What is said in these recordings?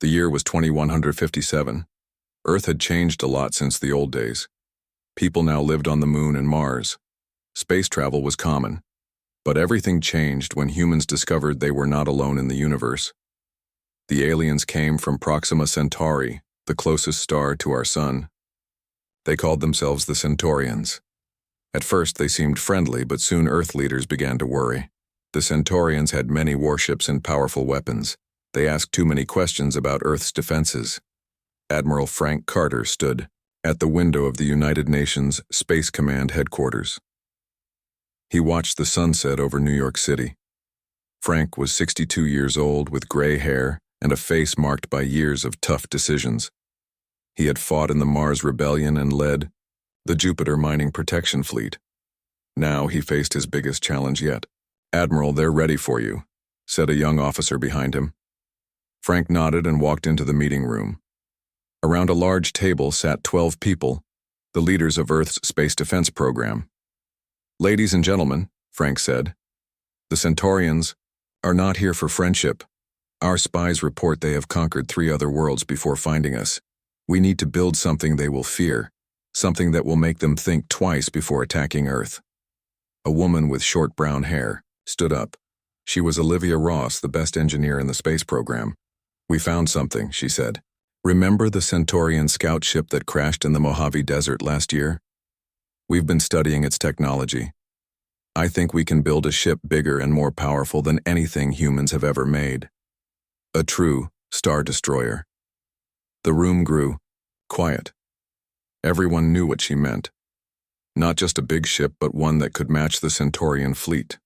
The year was 2157. Earth had changed a lot since the old days. People now lived on the Moon and Mars. Space travel was common. But everything changed when humans discovered they were not alone in the universe. The aliens came from Proxima Centauri, the closest star to our sun. They called themselves the Centaurians. At first they seemed friendly, but soon Earth leaders began to worry. The Centaurians had many warships and powerful weapons. They asked too many questions about Earth's defenses. Admiral Frank Carter stood at the window of the United Nations Space Command headquarters. He watched the sunset over New York City. Frank was 62 years old with gray hair and a face marked by years of tough decisions. He had fought in the Mars Rebellion and led the Jupiter Mining Protection Fleet. Now he faced his biggest challenge yet. "Admiral, they're ready for you," said a young officer behind him. Frank nodded and walked into the meeting room. Around a large table sat 12 people, the leaders of Earth's space defense program. "Ladies and gentlemen," Frank said, "the Centaurians are not here for friendship. Our spies report they have conquered 3 other worlds before finding us. We need to build something they will fear, something that will make them think twice before attacking Earth." A woman with short brown hair stood up. She was Olivia Ross, the best engineer in the space program. "We found something," she said. "Remember the Centaurian scout ship that crashed in the Mojave Desert last year? We've been studying its technology. I think we can build a ship bigger and more powerful than anything humans have ever made. A true star destroyer." The room grew quiet. Everyone knew what she meant. Not just a big ship, but one that could match the Centaurian fleet.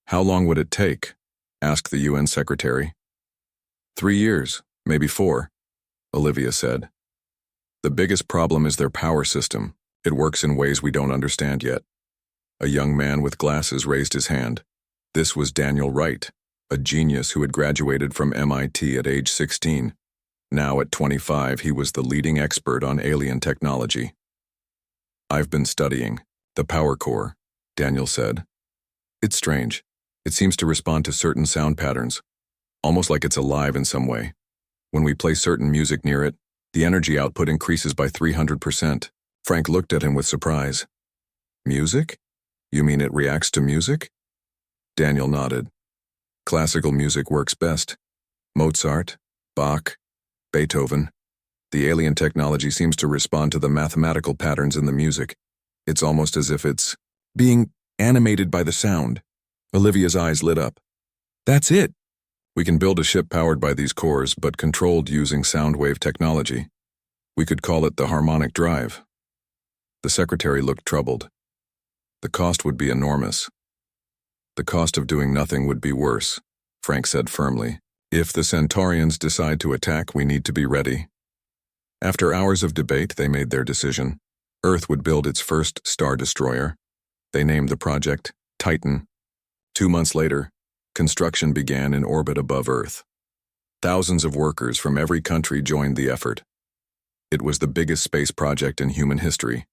"How long would it take?" asked the UN secretary. 3 years, maybe 4, Olivia said. "The biggest problem is their power system. It works in ways we don't understand yet." A young man with glasses raised his hand. This was Daniel Wright, a genius who had graduated from MIT at age 16. Now at 25, he was the leading expert on alien technology. "I've been studying the power core," Daniel said. "It's strange. It seems to respond to certain sound patterns, almost like it's alive in some way. When we play certain music near it, the energy output increases by 300%. Frank looked at him with surprise. "Music? You mean it reacts to music?" Daniel nodded. "Classical music works best. Mozart, Bach, Beethoven. The alien technology seems to respond to the mathematical patterns in the music. It's almost as if it's being animated by the sound." Olivia's eyes lit up. "That's it! We can build a ship powered by these cores, but controlled using sound wave technology. We could call it the harmonic drive." The secretary looked troubled. "The cost would be enormous." "The cost of doing nothing would be worse," Frank said firmly. "If the Centaurians decide to attack, we need to be ready." After hours of debate, they made their decision. Earth would build its first star destroyer. They named the project Titan. 2 months later, construction began in orbit above Earth. Thousands of workers from every country joined the effort. It was the biggest space project in human history.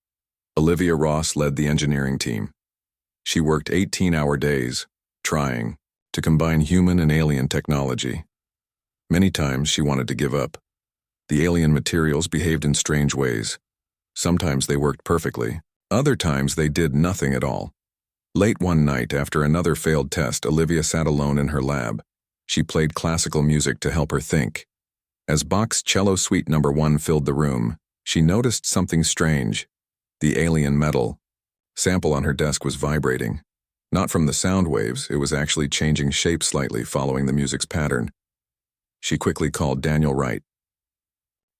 Olivia Ross led the engineering team. She worked 18-hour days, trying to combine human and alien technology. Many times she wanted to give up. The alien materials behaved in strange ways. Sometimes they worked perfectly. Other times they did nothing at all. Late one night, after another failed test, Olivia sat alone in her lab. She played classical music to help her think. As Bach's Cello Suite No. 1 filled the room, she noticed something strange. The alien metal sample on her desk was vibrating. Not from the sound waves, it was actually changing shape slightly following the music's pattern. She quickly called Daniel Wright.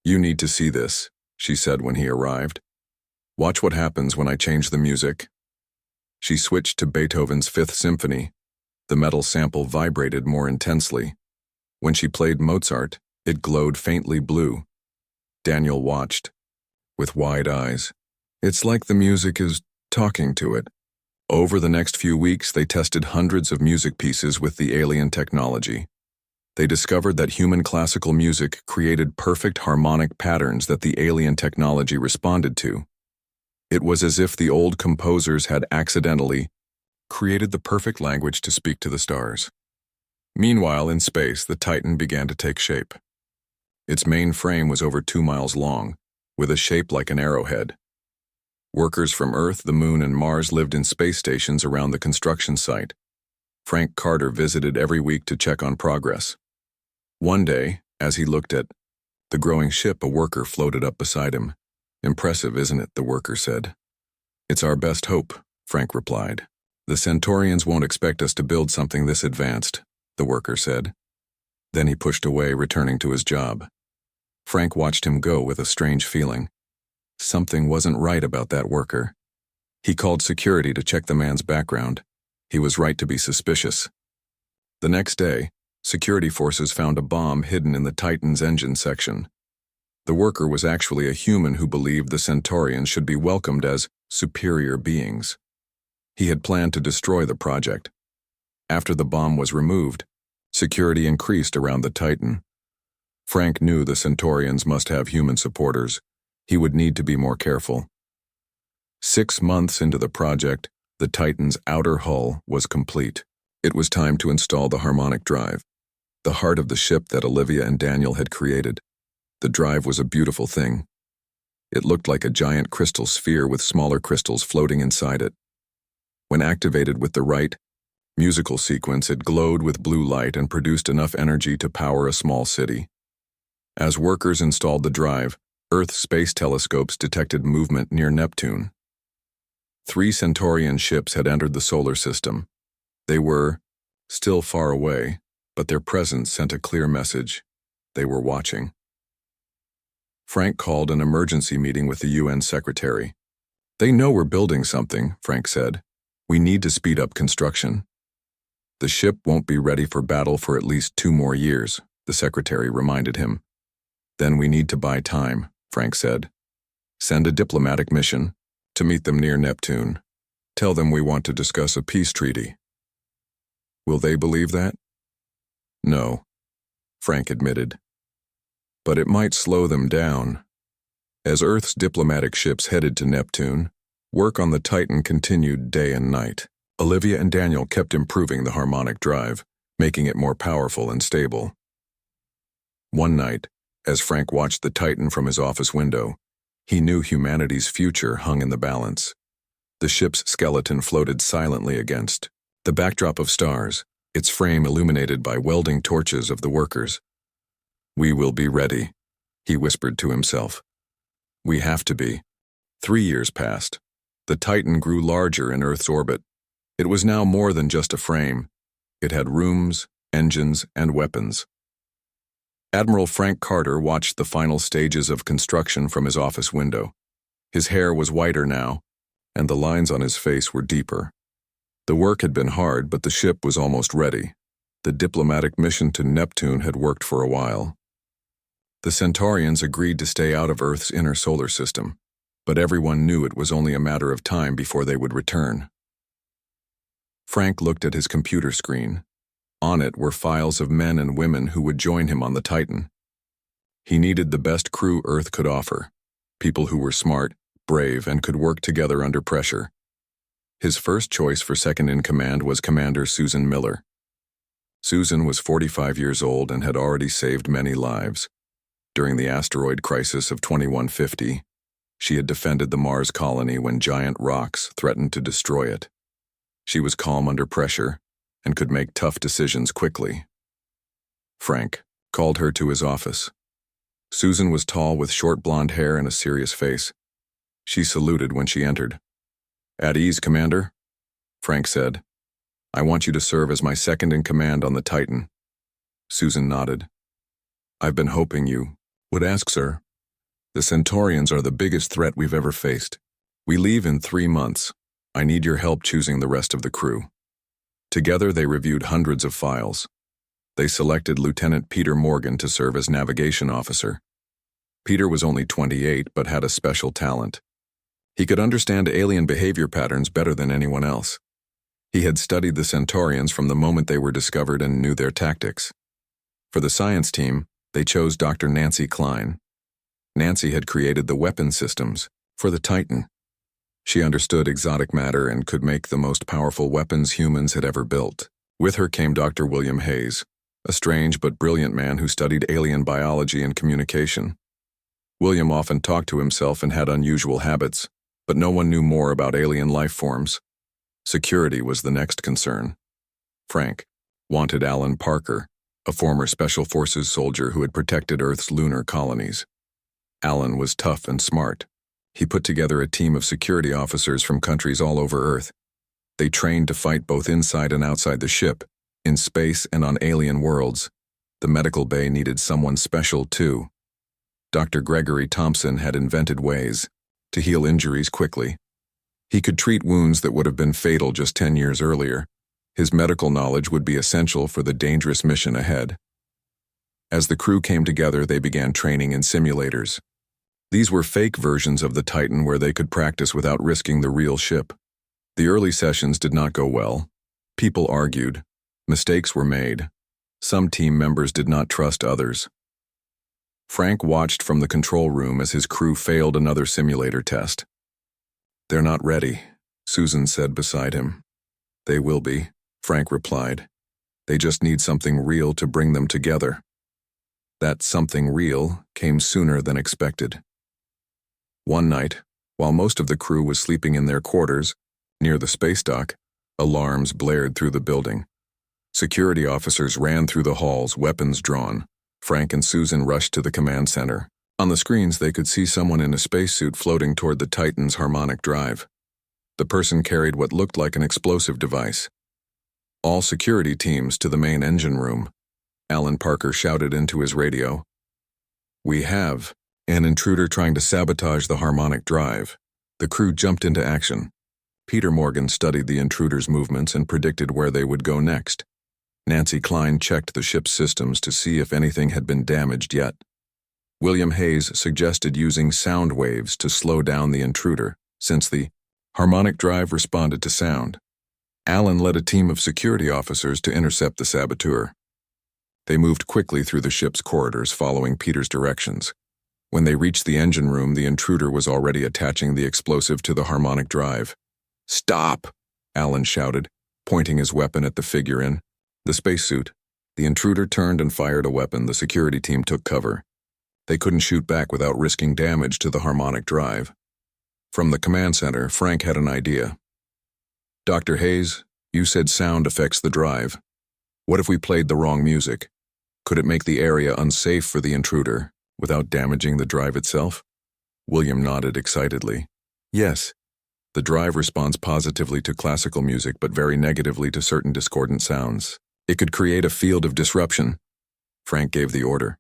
"You need to see this," she said when he arrived. "Watch what happens when I change the music." She switched to Beethoven's Fifth Symphony. The metal sample vibrated more intensely. When she played Mozart, it glowed faintly blue. Daniel watched, with wide eyes. It's like the music is talking to it. Over the next few weeks, they tested hundreds of music pieces with the alien technology. They discovered that human classical music created perfect harmonic patterns that the alien technology responded to. It was as if the old composers had accidentally created the perfect language to speak to the stars. Meanwhile, in space, the Titan began to take shape. Its main frame was over 2 miles long, with a shape like an arrowhead. Workers from Earth, the Moon, and Mars lived in space stations around the construction site. Frank Carter visited every week to check on progress. One day, as he looked at the growing ship, a worker floated up beside him. "Impressive, isn't it?" the worker said. "It's our best hope," Frank replied. "The Centaurians won't expect us to build something this advanced," the worker said. Then he pushed away, returning to his job. Frank watched him go with a strange feeling. Something wasn't right about that worker. He called security to check the man's background. He was right to be suspicious. The next day, security forces found a bomb hidden in the Titan's engine section. The worker was actually a human who believed the Centaurians should be welcomed as superior beings. He had planned to destroy the project. After the bomb was removed, security increased around the Titan. Frank knew the Centaurians must have human supporters. He would need to be more careful. 6 months into the project, the Titan's outer hull was complete. It was time to install the harmonic drive, the heart of the ship that Olivia and Daniel had created. The drive was a beautiful thing. It looked like a giant crystal sphere with smaller crystals floating inside it. When activated with the right musical sequence, it glowed with blue light and produced enough energy to power a small city. As workers installed the drive, Earth space telescopes detected movement near Neptune. 3 Centaurian ships had entered the solar system. They were still far away, but their presence sent a clear message. They were watching. Frank called an emergency meeting with the UN secretary. "They know we're building something," Frank said. "We need to speed up construction." "The ship won't be ready for battle for at least 2 more years," the secretary reminded him. "Then we need to buy time," Frank said. "Send a diplomatic mission to meet them near Neptune. Tell them we want to discuss a peace treaty." "Will they believe that?" "No," Frank admitted. "But it might slow them down." As Earth's diplomatic ships headed to Neptune, work on the Titan continued day and night. Olivia and Daniel kept improving the harmonic drive, making it more powerful and stable. One night, as Frank watched the Titan from his office window, he knew humanity's future hung in the balance. The ship's skeleton floated silently against the backdrop of stars, its frame illuminated by welding torches of the workers. "We will be ready," he whispered to himself. "We have to be." 3 years passed. The Titan grew larger in Earth's orbit. It was now more than just a frame. It had rooms, engines, and weapons. Admiral Frank Carter watched the final stages of construction from his office window. His hair was whiter now, and the lines on his face were deeper. The work had been hard, but the ship was almost ready. The diplomatic mission to Neptune had worked for a while. The Centaurians agreed to stay out of Earth's inner solar system, but everyone knew it was only a matter of time before they would return. Frank looked at his computer screen. On it were files of men and women who would join him on the Titan. He needed the best crew Earth could offer, people who were smart, brave, and could work together under pressure. His first choice for second-in-command was Commander Susan Miller. Susan was 45 years old and had already saved many lives. During the asteroid crisis of 2150, she had defended the Mars colony when giant rocks threatened to destroy it. She was calm under pressure and could make tough decisions quickly. Frank called her to his office. Susan was tall with short blonde hair and a serious face. She saluted when she entered. "At ease, Commander," Frank said. "I want you to serve as my second-in-command on the Titan." Susan nodded. "I've been hoping you would ask, sir. The Centaurians are the biggest threat we've ever faced. We leave in 3 months. I need your help choosing the rest of the crew." Together they reviewed hundreds of files. They selected Lieutenant Peter Morgan to serve as navigation officer. Peter was only 28 but had a special talent. He could understand alien behavior patterns better than anyone else. He had studied the Centaurians from the moment they were discovered and knew their tactics. For the science team, they chose Dr. Nancy Klein. Nancy had created the weapon systems for the Titan. She understood exotic matter and could make the most powerful weapons humans had ever built. With her came Dr. William Hayes, a strange but brilliant man who studied alien biology and communication. William often talked to himself and had unusual habits, but no one knew more about alien life forms. Security was the next concern. Frank wanted Alan Parker, a former Special Forces soldier who had protected Earth's lunar colonies. Alan was tough and smart. He put together a team of security officers from countries all over Earth. They trained to fight both inside and outside the ship, in space and on alien worlds. The medical bay needed someone special, too. Dr. Gregory Thompson had invented ways to heal injuries quickly. He could treat wounds that would have been fatal just 10 years earlier. His medical knowledge would be essential for the dangerous mission ahead. As the crew came together, they began training in simulators. These were fake versions of the Titan where they could practice without risking the real ship. The early sessions did not go well. People argued. Mistakes were made. Some team members did not trust others. Frank watched from the control room as his crew failed another simulator test. "They're not ready," Susan said beside him. "They will be," Frank replied. "They just need something real to bring them together." That something real came sooner than expected. One night, while most of the crew was sleeping in their quarters, near the space dock, alarms blared through the building. Security officers ran through the halls, weapons drawn. Frank and Susan rushed to the command center. On the screens, they could see someone in a spacesuit floating toward the Titan's harmonic drive. The person carried what looked like an explosive device. "All security teams to the main engine room," Alan Parker shouted into his radio. "We have an intruder trying to sabotage the harmonic drive." The crew jumped into action. Peter Morgan studied the intruder's movements and predicted where they would go next. Nancy Klein checked the ship's systems to see if anything had been damaged yet. William Hayes suggested using sound waves to slow down the intruder, since the harmonic drive responded to sound. Alan led a team of security officers to intercept the saboteur. They moved quickly through the ship's corridors, following Peter's directions. When they reached the engine room, the intruder was already attaching the explosive to the harmonic drive. "Stop!" Alan shouted, pointing his weapon at the figure in the spacesuit. The intruder turned and fired a weapon. The security team took cover. They couldn't shoot back without risking damage to the harmonic drive. From the command center, Frank had an idea. "Dr. Hayes, you said sound affects the drive. What if we played the wrong music? Could it make the area unsafe for the intruder without damaging the drive itself?" William nodded excitedly. "Yes. The drive responds positively to classical music but very negatively to certain discordant sounds. It could create a field of disruption." Frank gave the order.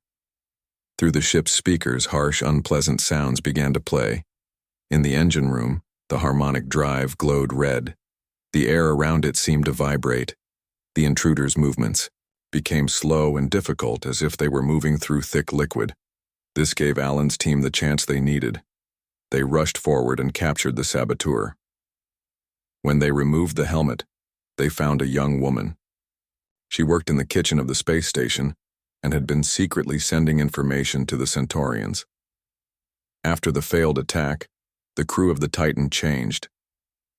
Through the ship's speakers, harsh, unpleasant sounds began to play. In the engine room, the harmonic drive glowed red. The air around it seemed to vibrate. The intruder's movements became slow and difficult, as if they were moving through thick liquid. This gave Alan's team the chance they needed. They rushed forward and captured the saboteur. When they removed the helmet, they found a young woman. She worked in the kitchen of the space station and had been secretly sending information to the Centaurians. After the failed attack, the crew of the Titan changed.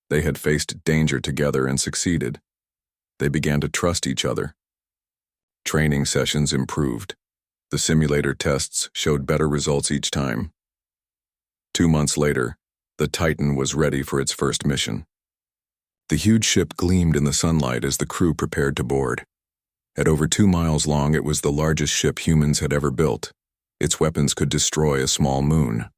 They had faced danger together and succeeded. They began to trust each other. Training sessions improved. The simulator tests showed better results each time. 2 months later, the Titan was ready for its first mission. The huge ship gleamed in the sunlight as the crew prepared to board. At over 2 miles long, it was the largest ship humans had ever built. Its weapons could destroy a small moon.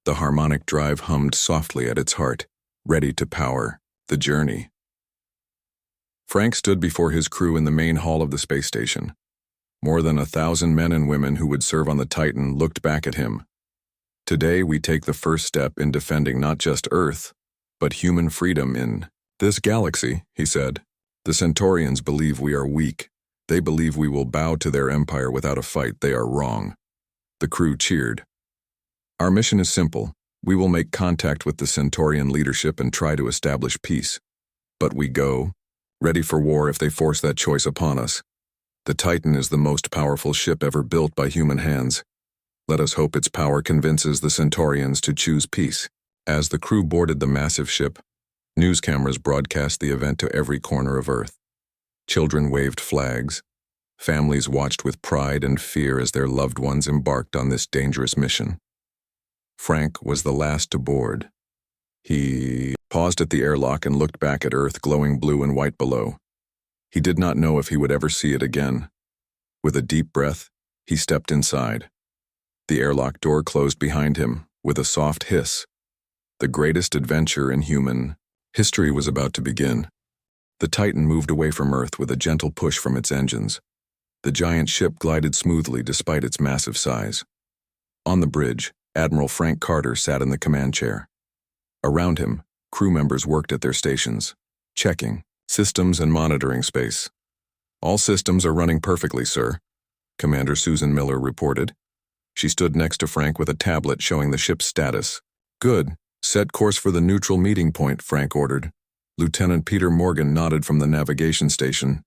The harmonic drive hummed softly at its heart, ready to power the journey. Frank stood before his crew in the main hall of the space station. More than 1,000 men and women who would serve on the Titan looked back at him. "Today we take the first step in defending not just Earth, but human freedom in this galaxy," he said. "The Centaurians believe we are weak. They believe we will bow to their empire without a fight. They are wrong." The crew cheered. "Our mission is simple. We will make contact with the Centaurian leadership and try to establish peace. But we go, ready for war if they force that choice upon us. The Titan is the most powerful ship ever built by human hands. Let us hope its power convinces the Centaurians to choose peace." As the crew boarded the massive ship, news cameras broadcast the event to every corner of Earth. Children waved flags. Families watched with pride and fear as their loved ones embarked on this dangerous mission. Frank was the last to board. He paused at the airlock and looked back at Earth glowing blue and white below. He did not know if he would ever see it again. With a deep breath, he stepped inside. The airlock door closed behind him with a soft hiss. The greatest adventure in human history was about to begin. The Titan moved away from Earth with a gentle push from its engines. The giant ship glided smoothly despite its massive size. On the bridge, Admiral Frank Carter sat in the command chair. Around him, crew members worked at their stations, checking systems and monitoring space. "All systems are running perfectly, sir," Commander Susan Miller reported. She stood next to Frank with a tablet showing the ship's status. "Good. Set course for the neutral meeting point," Frank ordered. Lieutenant Peter Morgan nodded from the navigation station.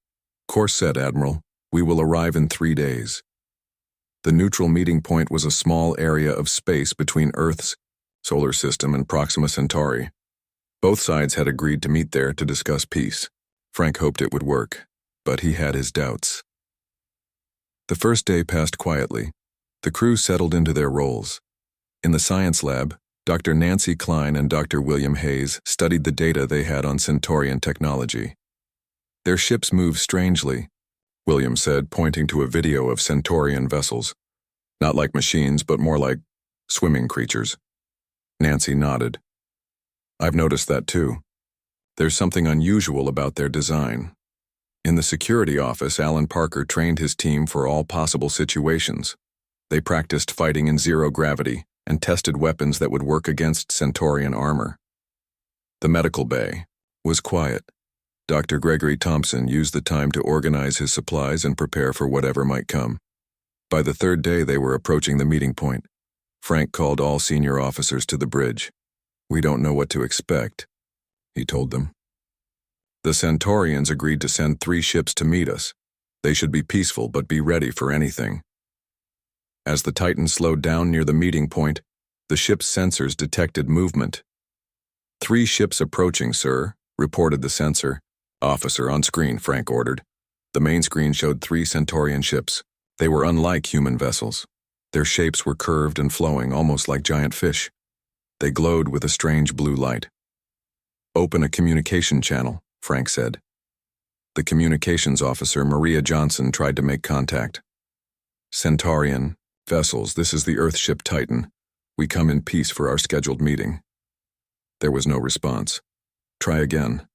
"Course set, Admiral. We will arrive in 3 days." The neutral meeting point was a small area of space between Earth's solar system and Proxima Centauri. Both sides had agreed to meet there to discuss peace. Frank hoped it would work, but he had his doubts. The first day passed quietly. The crew settled into their roles. In the science lab, Dr. Nancy Klein and Dr. William Hayes studied the data they had on Centaurian technology. "Their ships move strangely," William said, pointing to a video of Centaurian vessels. "Not like machines, but more like swimming creatures." Nancy nodded. "I've noticed that too. There's something unusual about their design." In the security office, Alan Parker trained his team for all possible situations. They practiced fighting in zero gravity and tested weapons that would work against Centaurian armor. The medical bay was quiet. Dr. Gregory Thompson used the time to organize his supplies and prepare for whatever might come. By the third day, they were approaching the meeting point. Frank called all senior officers to the bridge. "We don't know what to expect," he told them. "The Centaurians agreed to send 3 ships to meet us. They should be peaceful but be ready for anything." As the Titan slowed down near the meeting point, the ship's sensors detected movement. "3 ships approaching, sir," reported the sensor. "Officer, on screen," Frank ordered. The main screen showed 3 Centaurian ships. They were unlike human vessels. Their shapes were curved and flowing, almost like giant fish. They glowed with a strange blue light. "Open a communication channel," Frank said. The communications officer, Maria Johnson, tried to make contact. "Centaurian vessels, this is the Earthship Titan. We come in peace for our scheduled meeting." There was no response. "Try again,"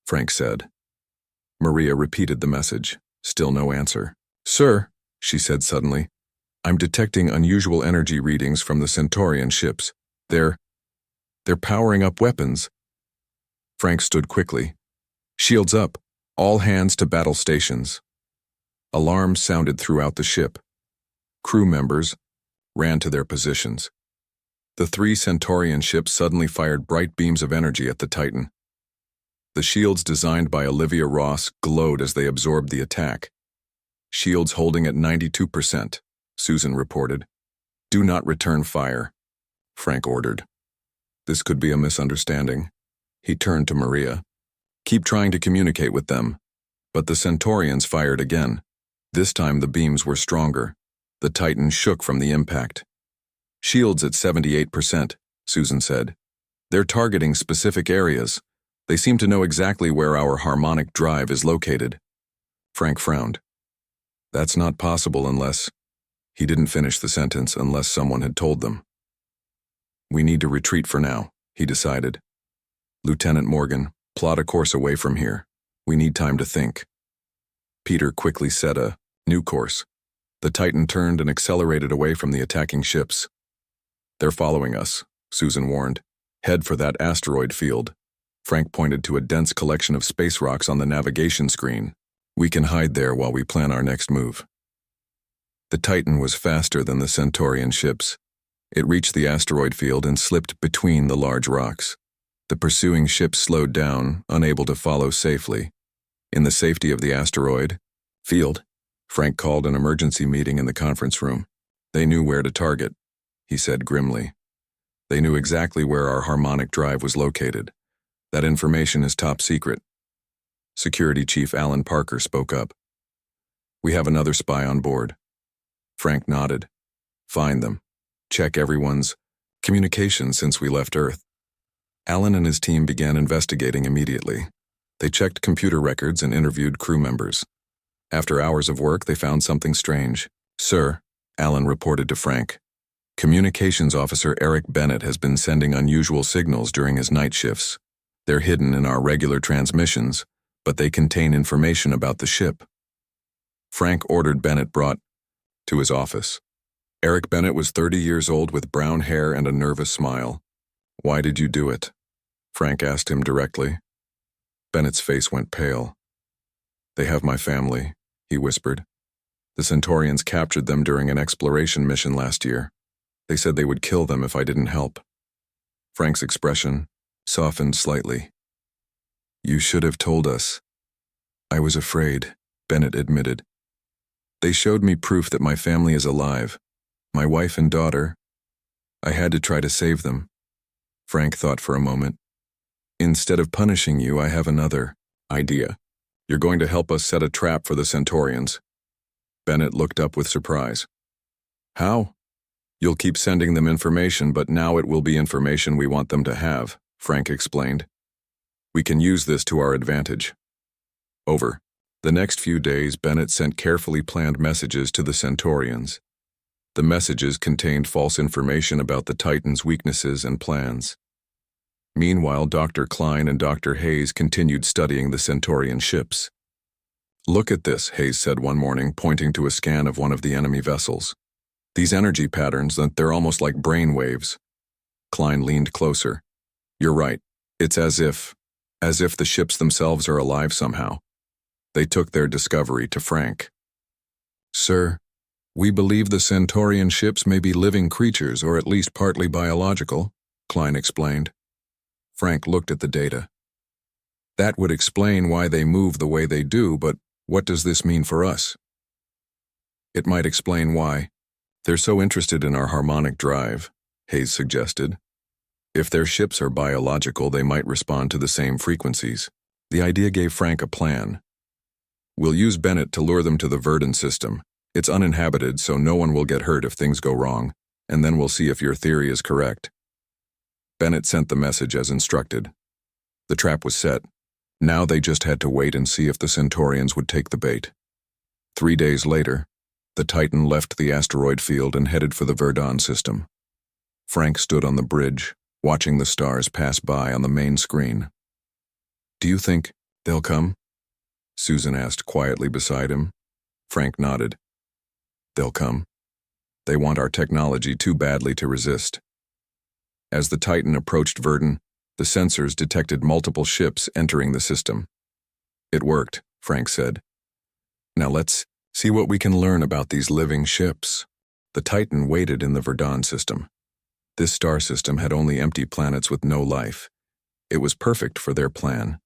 Frank said. Maria repeated the message. Still no answer. "Sir," she said suddenly, "I'm detecting unusual energy readings from the Centaurian ships. They're powering up weapons." Frank stood quickly. "Shields up. All hands to battle stations." Alarms sounded throughout the ship. Crew members ran to their positions. The 3 Centaurian ships suddenly fired bright beams of energy at the Titan. The shields designed by Olivia Ross glowed as they absorbed the attack. "Shields holding at 92%, Susan reported. "Do not return fire," Frank ordered. This could be a misunderstanding. He turned to Maria. "Keep trying to communicate with them." But the Centaurians fired again. This time the beams were stronger. The Titan shook from the impact. "Shields at 78%, Susan said. "They're targeting specific areas. They seem to know exactly where our harmonic drive is located." Frank frowned. "That's not possible unless—" He didn't finish the sentence, "unless someone had told them." "We need to retreat for now," he decided. "Lieutenant Morgan, plot a course away from here. We need time to think." Peter quickly set a new course. The Titan turned and accelerated away from the attacking ships. "They're following us," Susan warned. "Head for that asteroid field." Frank pointed to a dense collection of space rocks on the navigation screen. "We can hide there while we plan our next move." The Titan was faster than the Centaurian ships. It reached the asteroid field and slipped between the large rocks. The pursuing ships slowed down, unable to follow safely. In the safety of the asteroid field, Frank called an emergency meeting in the conference room. "They knew where to target," he said grimly. "They knew exactly where our harmonic drive was located. That information is top secret." Security Chief Alan Parker spoke up. We have another spy on board. Frank nodded. Find them. Check everyone's communications since we left Earth. Alan and his team began investigating immediately. They checked computer records and interviewed crew members. After hours of work, they found something strange. Sir, Alan reported to Frank. Communications Officer Eric Bennett has been sending unusual signals during his night shifts. They're hidden in our regular transmissions, but they contain information about the ship. Frank ordered Bennett brought to his office. Eric Bennett was 30 years old with brown hair and a nervous smile. Why did you do it? Frank asked him directly. Bennett's face went pale. They have my family, he whispered. The Centaurians captured them during an exploration mission last year. They said they would kill them if I didn't help. Frank's expression softened slightly. You should have told us. I was afraid, Bennett admitted. They showed me proof that my family is alive. My wife and daughter. I had to try to save them. Frank thought for a moment. Instead of punishing you, I have another idea. You're going to help us set a trap for the Centaurians. Bennett looked up with surprise. How? You'll keep sending them information, but now it will be information we want them to have, Frank explained. We can use this to our advantage. Over. The next few days, Bennett sent carefully planned messages to the Centaurians. The messages contained false information about the Titan's weaknesses and plans. Meanwhile, Dr. Klein and Dr. Hayes continued studying the Centaurian ships. Look at this, Hayes said one morning, pointing to a scan of one of the enemy vessels. These energy patterns, they're almost like brain waves. Klein leaned closer. You're right. It's as if the ships themselves are alive somehow. They took their discovery to Frank. Sir, we believe the Centaurian ships may be living creatures, or at least partly biological, Klein explained. Frank looked at the data. That would explain why they move the way they do, but what does this mean for us? It might explain why. They're so interested in our harmonic drive, Hayes suggested. If their ships are biological, they might respond to the same frequencies. The idea gave Frank a plan. We'll use Bennett to lure them to the Verdun system. It's uninhabited, so no one will get hurt if things go wrong, and then we'll see if your theory is correct. Bennett sent the message as instructed. The trap was set. Now they just had to wait and see if the Centaurians would take the bait. 3 days later, the Titan left the asteroid field and headed for the Verdun system. Frank stood on the bridge, watching the stars pass by on the main screen. Do you think they'll come? Susan asked quietly beside him. Frank nodded. They'll come. They want our technology too badly to resist. As the Titan approached Verdun, the sensors detected multiple ships entering the system. It worked, Frank said. Now let's see what we can learn about these living ships. The Titan waited in the Verdun system. This star system had only empty planets with no life. It was perfect for their plan.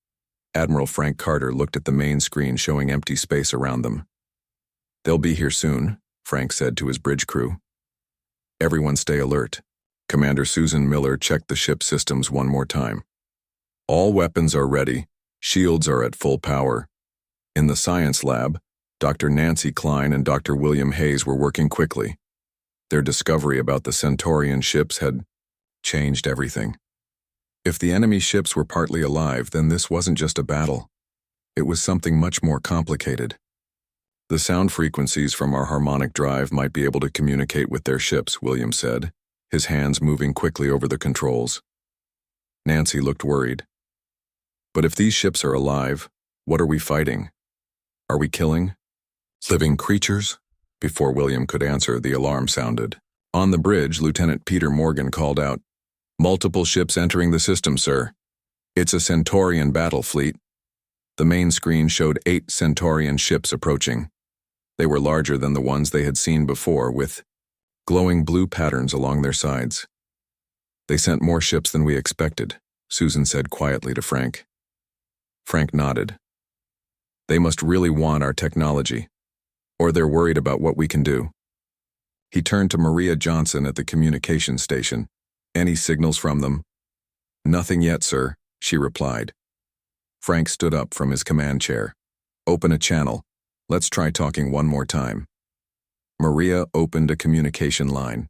Admiral Frank Carter looked at the main screen showing empty space around them. They'll be here soon, Frank said to his bridge crew. Everyone stay alert. Commander Susan Miller checked the ship systems one more time. All weapons are ready. Shields are at full power. In the science lab, Dr. Nancy Klein and Dr. William Hayes were working quickly. Their discovery about the Centaurian ships had changed everything. If the enemy ships were partly alive, then this wasn't just a battle. It was something much more complicated. The sound frequencies from our harmonic drive might be able to communicate with their ships, William said, his hands moving quickly over the controls. Nancy looked worried. But if these ships are alive, what are we fighting? Are we killing living creatures? Before William could answer, the alarm sounded. On the bridge, Lieutenant Peter Morgan called out, Multiple ships entering the system, sir. It's a Centaurian battle fleet. The main screen showed 8 Centaurian ships approaching. They were larger than the ones they had seen before, with glowing blue patterns along their sides. They sent more ships than we expected, Susan said quietly to Frank. Frank nodded. They must really want our technology, or they're worried about what we can do. He turned to Maria Johnson at the communications station. Any signals from them? Nothing yet, sir, she replied. Frank stood up from his command chair. Open a channel. Let's try talking one more time. Maria opened a communication line.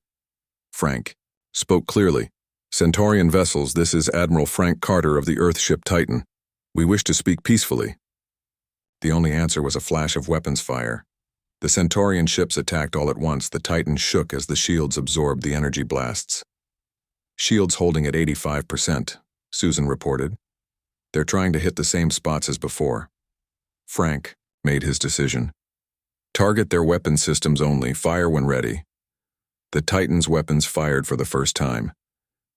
Frank spoke clearly. Centaurian vessels, this is Admiral Frank Carter of the Earthship Titan. We wish to speak peacefully. The only answer was a flash of weapons fire. The Centaurian ships attacked all at once. The Titan shook as the shields absorbed the energy blasts. Shields holding at 85%, Susan reported. They're trying to hit the same spots as before. Frank made his decision. Target their weapon systems only, fire when ready. The Titan's weapons fired for the first time.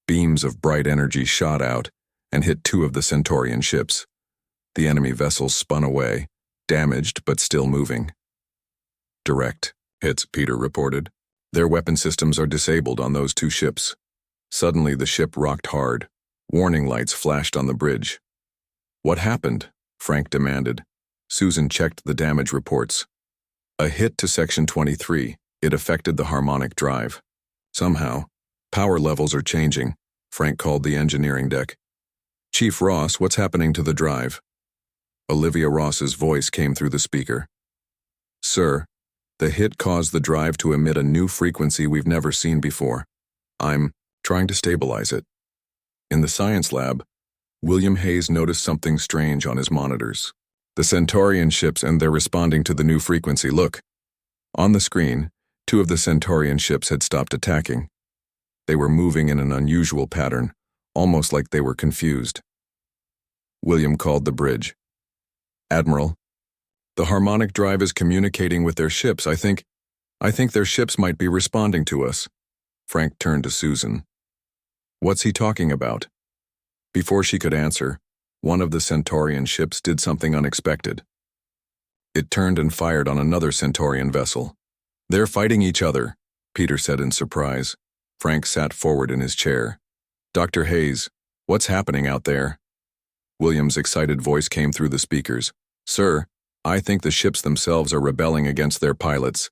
Beams of bright energy shot out and hit two of the Centaurian ships. The enemy vessels spun away, damaged but still moving. Direct hits, Peter reported. Their weapon systems are disabled on those two ships. Suddenly the ship rocked hard. Warning lights flashed on the bridge. What happened? Frank demanded. Susan checked the damage reports. A hit to Section 23. It affected the harmonic drive. Somehow, power levels are changing, Frank called the engineering deck. Chief Ross, what's happening to the drive? Olivia Ross's voice came through the speaker. Sir, the hit caused the drive to emit a new frequency we've never seen before. I'm trying to stabilize it. In the science lab, William Hayes noticed something strange on his monitors. The Centaurian ships, and they're responding to the new frequency. Look. On the screen, two of the Centaurian ships had stopped attacking. They were moving in an unusual pattern, almost like they were confused. William called the bridge. Admiral, the harmonic drive is communicating with their ships. I think their ships might be responding to us. Frank turned to Susan. What's he talking about? Before she could answer, one of the Centaurian ships did something unexpected. It turned and fired on another Centaurian vessel. They're fighting each other, Peter said in surprise. Frank sat forward in his chair. Dr. Hayes, what's happening out there? William's excited voice came through the speakers. Sir, I think the ships themselves are rebelling against their pilots.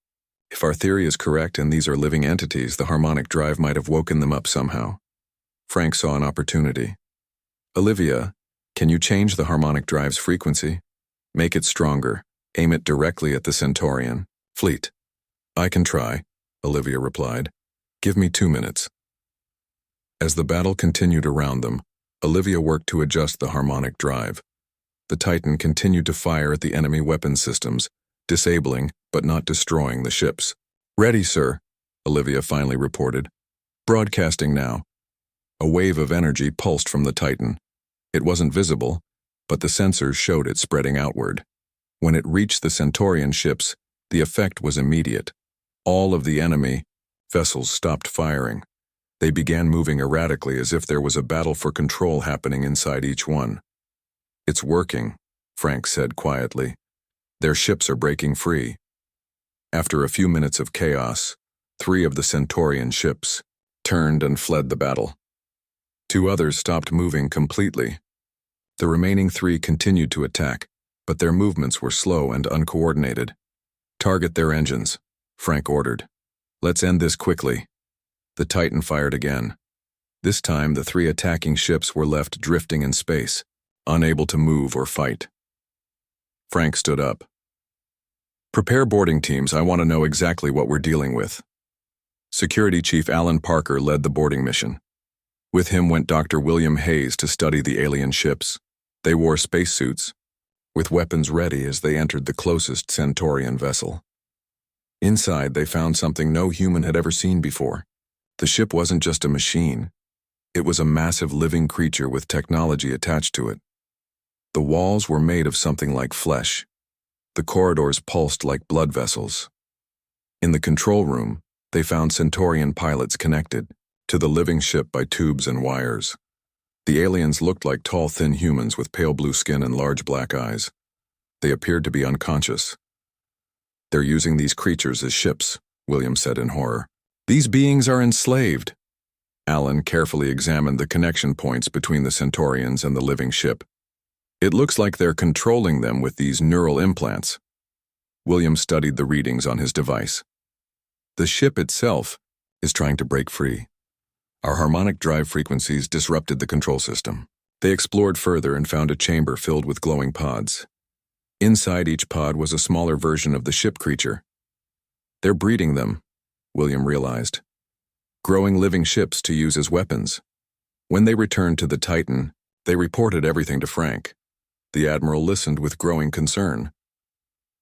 If our theory is correct and these are living entities, the harmonic drive might have woken them up somehow. Frank saw an opportunity. Olivia, can you change the harmonic drive's frequency? Make it stronger. Aim it directly at the Centaurian fleet. I can try, Olivia replied. Give me 2 minutes. As the battle continued around them, Olivia worked to adjust the harmonic drive. The Titan continued to fire at the enemy weapon systems, disabling but not destroying the ships. Ready, sir, Olivia finally reported. Broadcasting now. A wave of energy pulsed from the Titan. It wasn't visible, but the sensors showed it spreading outward. When it reached the Centaurian ships, the effect was immediate. All of the enemy vessels stopped firing. They began moving erratically as if there was a battle for control happening inside each one. It's working, Frank said quietly. Their ships are breaking free. After a few minutes of chaos, 3 of the Centaurian ships turned and fled the battle. 2 others stopped moving completely. The remaining 3 continued to attack, but their movements were slow and uncoordinated. Target their engines, Frank ordered. Let's end this quickly. The Titan fired again. This time, the 3 attacking ships were left drifting in space, unable to move or fight. Frank stood up. Prepare boarding teams. I want to know exactly what we're dealing with. Security Chief Alan Parker led the boarding mission. With him went Dr. William Hayes to study the alien ships. They wore spacesuits, with weapons ready as they entered the closest Centaurian vessel. Inside, they found something no human had ever seen before. The ship wasn't just a machine. It was a massive living creature with technology attached to it. The walls were made of something like flesh. The corridors pulsed like blood vessels. In the control room, they found Centaurian pilots connected to the living ship by tubes and wires. The aliens looked like tall, thin humans with pale blue skin and large black eyes. They appeared to be unconscious. They're using these creatures as ships, William said in horror. These beings are enslaved. Alan carefully examined the connection points between the Centaurians and the living ship. It looks like they're controlling them with these neural implants. William studied the readings on his device. The ship itself is trying to break free. Our harmonic drive frequencies disrupted the control system. They explored further and found a chamber filled with glowing pods. Inside each pod was a smaller version of the ship creature. They're breeding them, William realized. Growing living ships to use as weapons. When they returned to the Titan, they reported everything to Frank. The Admiral listened with growing concern.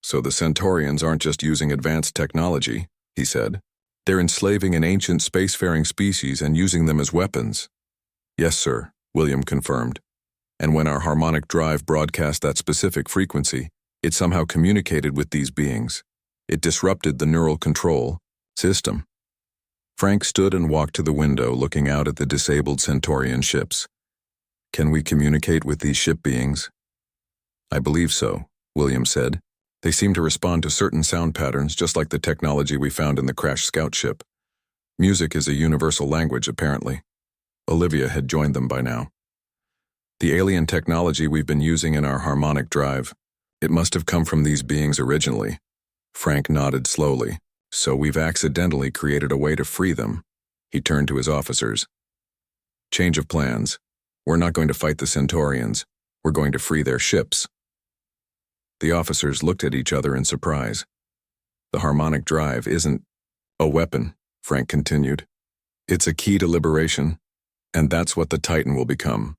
So the Centaurians aren't just using advanced technology, he said. They're enslaving an ancient spacefaring species and using them as weapons. Yes, sir, William confirmed. And when our harmonic drive broadcast that specific frequency, it somehow communicated with these beings. It disrupted the neural control system. Frank stood and walked to the window, looking out at the disabled Centaurian ships. Can we communicate with these ship beings? I believe so, William said. They seem to respond to certain sound patterns, just like the technology we found in the crashed scout ship. Music is a universal language, apparently. Olivia had joined them by now. The alien technology we've been using in our harmonic drive, it must have come from these beings originally. Frank nodded slowly. So we've accidentally created a way to free them. He turned to his officers. Change of plans. We're not going to fight the Centaurians. We're going to free their ships. The officers looked at each other in surprise. The harmonic drive isn't a weapon, Frank continued. It's a key to liberation, and that's what the Titan will become.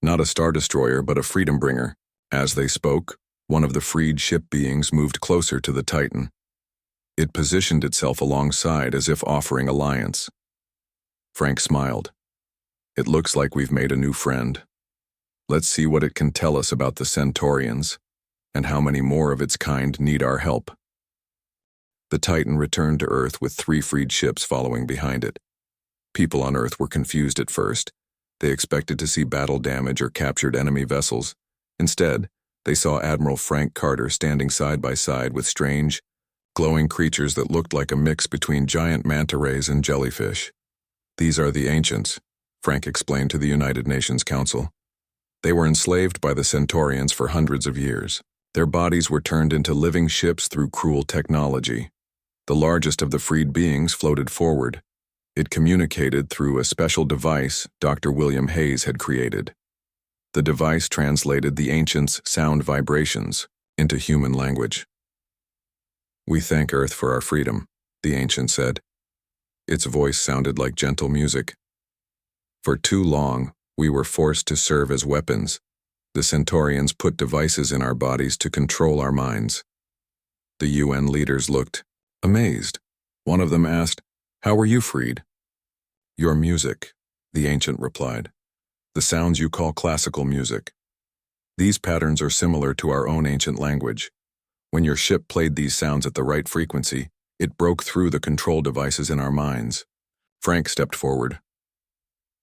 Not a star destroyer, but a freedom bringer. As they spoke, one of the freed ship beings moved closer to the Titan. It positioned itself alongside as if offering alliance. Frank smiled. It looks like we've made a new friend. Let's see what it can tell us about the Centaurians, and how many more of its kind need our help. The Titan returned to Earth with 3 freed ships following behind it. People on Earth were confused at first. They expected to see battle damage or captured enemy vessels. Instead, they saw Admiral Frank Carter standing side by side with strange, glowing creatures that looked like a mix between giant manta rays and jellyfish. These are the ancients, Frank explained to the United Nations Council. They were enslaved by the Centaurians for hundreds of years. Their bodies were turned into living ships through cruel technology. The largest of the freed beings floated forward. It communicated through a special device Dr. William Hayes had created. The device translated the ancients' sound vibrations into human language. We thank Earth for our freedom, the ancient said. Its voice sounded like gentle music. For too long, we were forced to serve as weapons. The Centaurians put devices in our bodies to control our minds. The UN leaders looked amazed. One of them asked, "How were you freed?" "Your music," the ancient replied. "The sounds you call classical music. These patterns are similar to our own ancient language. When your ship played these sounds at the right frequency, it broke through the control devices in our minds." Frank stepped forward.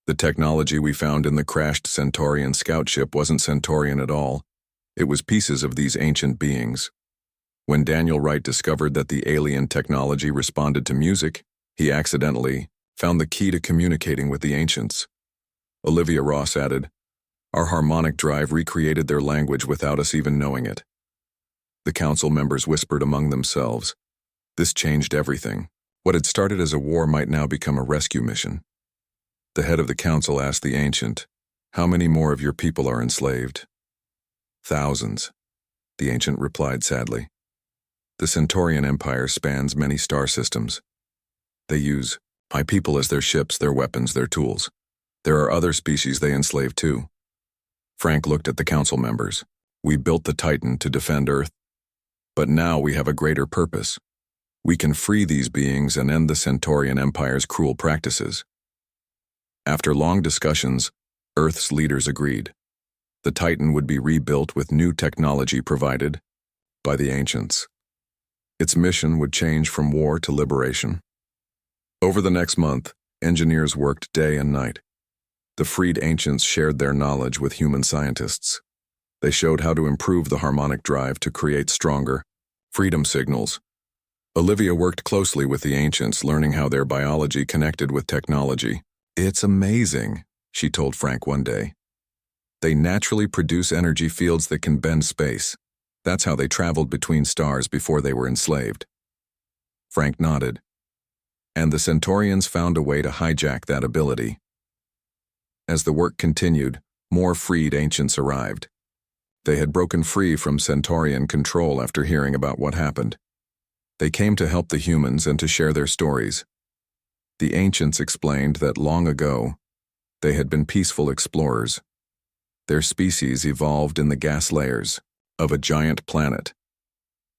The technology we found in the crashed Centaurian scout ship wasn't Centaurian at all. It was pieces of these ancient beings. When Daniel Wright discovered that the alien technology responded to music, he accidentally found the key to communicating with the ancients. Olivia Ross added, "Our harmonic drive recreated their language without us even knowing it." The council members whispered among themselves. This changed everything. What had started as a war might now become a rescue mission. The head of the council asked the ancient, "How many more of your people are enslaved?" "Thousands," the ancient replied sadly. "The Centaurian Empire spans many star systems. They use my people as their ships, their weapons, their tools. There are other species they enslave too." Frank looked at the council members. "We built the Titan to defend Earth. But now we have a greater purpose. We can free these beings and end the Centaurian Empire's cruel practices." After long discussions, Earth's leaders agreed. The Titan would be rebuilt with new technology provided by the ancients. Its mission would change from war to liberation. Over the next month, engineers worked day and night. The freed ancients shared their knowledge with human scientists. They showed how to improve the harmonic drive to create stronger freedom signals. Olivia worked closely with the ancients, learning how their biology connected with technology. "It's amazing," she told Frank one day. "They naturally produce energy fields that can bend space. That's how they traveled between stars before they were enslaved." Frank nodded. And the Centaurians found a way to hijack that ability. As the work continued, more freed ancients arrived. They had broken free from Centaurian control after hearing about what happened. They came to help the humans and to share their stories. The ancients explained that long ago, they had been peaceful explorers. Their species evolved in the gas layers of a giant planet.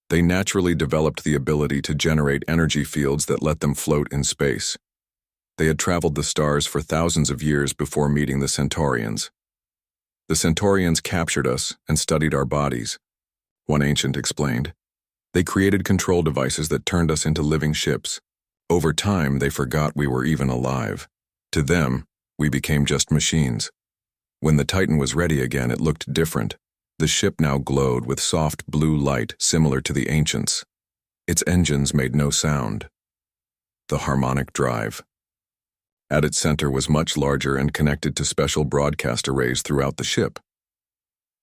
They naturally developed the ability to generate energy fields that let them float in space. They had traveled the stars for thousands of years before meeting the Centaurians. The Centaurians captured us and studied our bodies, one ancient explained. They created control devices that turned us into living ships. Over time, they forgot we were even alive. To them, we became just machines. When the Titan was ready again, it looked different. The ship now glowed with soft blue light similar to the ancients. Its engines made no sound. The harmonic drive. At its center was much larger and connected to special broadcast arrays throughout the ship.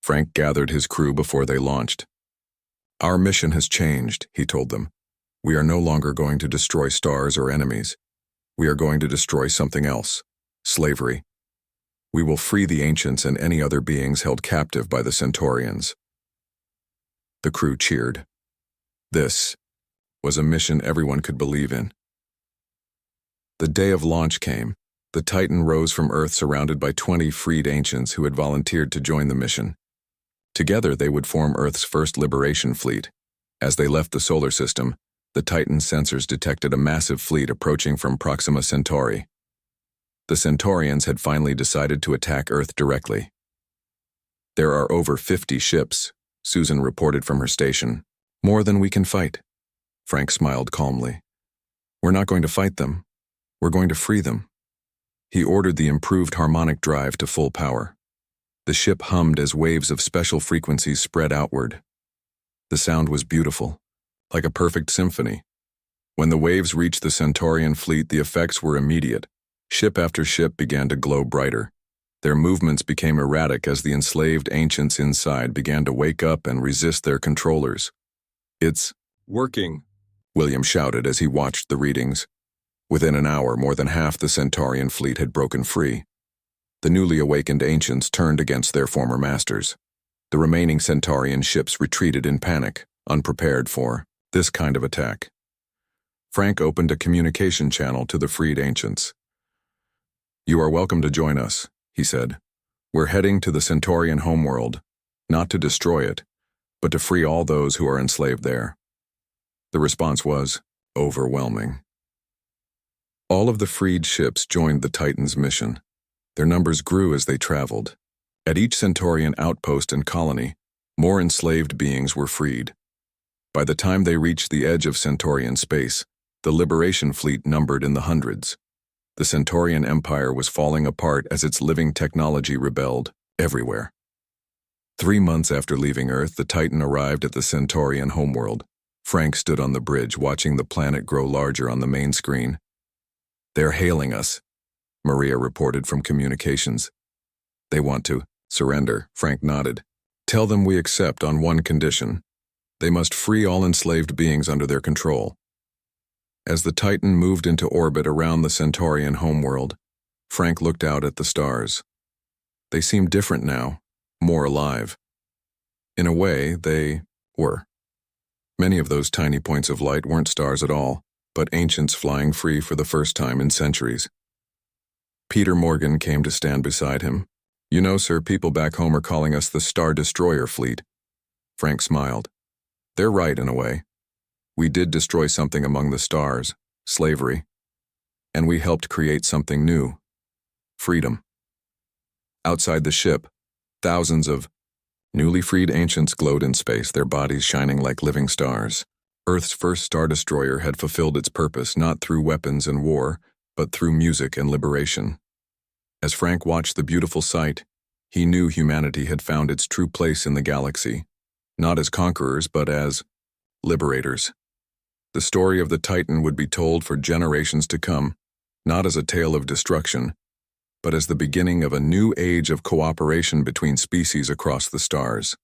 Frank gathered his crew before they launched. "Our mission has changed," he told them. "We are no longer going to destroy stars or enemies. We are going to destroy something else, slavery. We will free the ancients and any other beings held captive by the Centaurians." The crew cheered. This was a mission everyone could believe in. The day of launch came. The Titan rose from Earth surrounded by 20 freed ancients who had volunteered to join the mission. Together they would form Earth's first liberation fleet. As they left the solar system, the Titan's sensors detected a massive fleet approaching from Proxima Centauri. The Centaurians had finally decided to attack Earth directly. "There are over 50 ships," Susan reported from her station. "More than we can fight." Frank smiled calmly. "We're not going to fight them. We're going to free them." He ordered the improved harmonic drive to full power. The ship hummed as waves of special frequencies spread outward. The sound was beautiful, like a perfect symphony. When the waves reached the Centaurian fleet, the effects were immediate. Ship after ship began to glow brighter. Their movements became erratic as the enslaved ancients inside began to wake up and resist their controllers. "It's working," William shouted as he watched the readings. Within an hour, more than half the Centaurian fleet had broken free. The newly awakened ancients turned against their former masters. The remaining Centaurian ships retreated in panic, unprepared for this kind of attack. Frank opened a communication channel to the freed ancients. "You are welcome to join us," he said. "We're heading to the Centaurian homeworld, not to destroy it, but to free all those who are enslaved there." The response was overwhelming. All of the freed ships joined the Titan's mission. Their numbers grew as they traveled. At each Centaurian outpost and colony, more enslaved beings were freed. By the time they reached the edge of Centaurian space, the Liberation Fleet numbered in the hundreds. The Centaurian Empire was falling apart as its living technology rebelled everywhere. 3 months after leaving Earth, the Titan arrived at the Centaurian homeworld. Frank stood on the bridge, watching the planet grow larger on the main screen. "They're hailing us," Maria reported from communications. "They want to surrender," Frank nodded. "Tell them we accept on one condition. They must free all enslaved beings under their control." As the Titan moved into orbit around the Centaurian homeworld, Frank looked out at the stars. They seemed different now, more alive. In a way, they were. Many of those tiny points of light weren't stars at all, but ancients flying free for the first time in centuries. Peter Morgan came to stand beside him. "You know, sir, people back home are calling us the Star Destroyer Fleet." Frank smiled. "They're right in a way. We did destroy something among the stars, slavery, and we helped create something new, freedom." Outside the ship, thousands of newly freed ancients glowed in space, their bodies shining like living stars. Earth's first Star Destroyer had fulfilled its purpose not through weapons and war, but through music and liberation. As Frank watched the beautiful sight, he knew humanity had found its true place in the galaxy, not as conquerors, but as liberators. The story of the Titan would be told for generations to come, not as a tale of destruction, but as the beginning of a new age of cooperation between species across the stars.